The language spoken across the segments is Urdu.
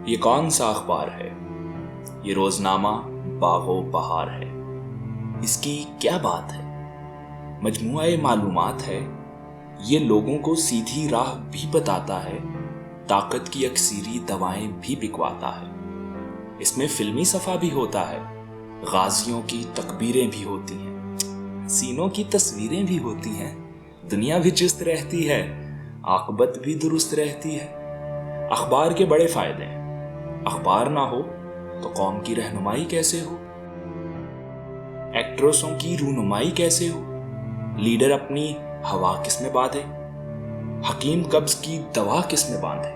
یہ کون سا اخبار ہے؟ یہ روزنامہ باغ و بہار ہے۔ اس کی کیا بات ہے؟ مجموعہ معلومات ہے۔ یہ لوگوں کو سیدھی راہ بھی بتاتا ہے، طاقت کی اکسیری دوائیں بھی بکواتا ہے۔ اس میں فلمی صفحہ بھی ہوتا ہے، غازیوں کی تکبیریں بھی ہوتی ہیں، حسینوں کی تصویریں بھی ہوتی ہیں، دنیا بھی چست رہتی ہے، عاقبت بھی درست رہتی ہے۔ اخبار کے بڑے فائدے ہیں۔ اخبار نہ ہو تو قوم کی رہنمائی کیسے ہو؟ ایکٹرسوں کی رونمائی کیسے ہو؟ لیڈر اپنی ہوا کس میں باندھے؟ حکیم قبض کی دوا کس میں باندھے؟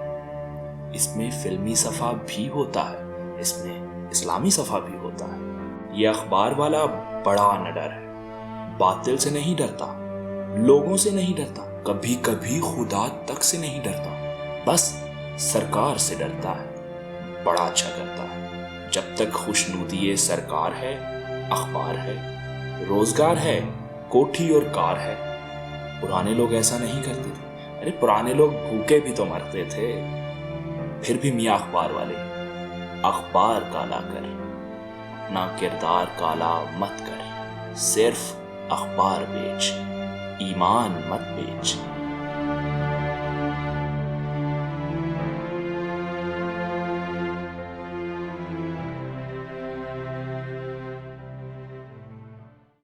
اس میں فلمی صفحہ بھی ہوتا ہے، اس میں اسلامی صفحہ بھی ہوتا ہے۔ یہ اخبار والا بڑا نڈر ہے، باطل سے نہیں ڈرتا، لوگوں سے نہیں ڈرتا، کبھی کبھی خدا تک سے نہیں ڈرتا، بس سرکار سے ڈرتا ہے، بڑا اچھا کرتا ہے۔ جب تک خوشنودی سرکار ہے، اخبار ہے، روزگار ہے، کوٹھی اور کار ہے۔ پرانے لوگ ایسا نہیں کرتے تھے، ارے پرانے لوگ بھوکے بھی تو مرتے تھے۔ پھر بھی میاں اخبار والے، اخبار کالا کر، اپنا کردار کالا مت کر، صرف اخبار بیچ، ایمان مت بیچ۔